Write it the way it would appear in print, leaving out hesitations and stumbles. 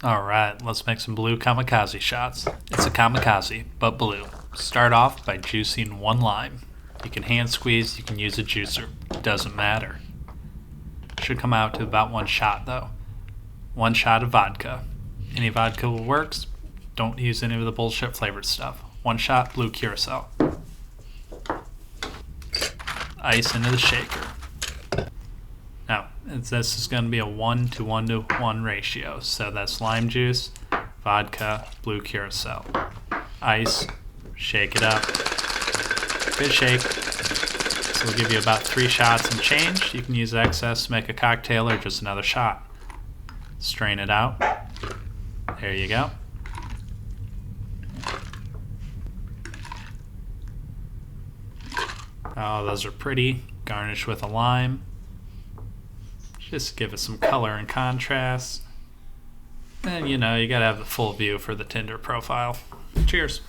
Alright, let's make some blue kamikaze shots. It's a kamikaze, but blue. Start off by juicing 1 lime. You can hand squeeze, you can use a juicer. Doesn't matter. Should come out to about 1 shot though. 1 shot of vodka. Any vodka works. Don't use any of the bullshit flavored stuff. 1 shot blue Curaçao. Ice into the shaker. Now, this is going to be a 1 to 1 to 1 ratio. So that's lime juice, vodka, blue Curaçao. Ice, shake it up. Good shake. So we'll give you about 3 shots and change. You can use excess to make a cocktail or just another shot. Strain it out. There you go. Oh, those are pretty. Garnish with a lime. Just give it some color and contrast. And you know, you gotta have the full view for the Tinder profile. Cheers.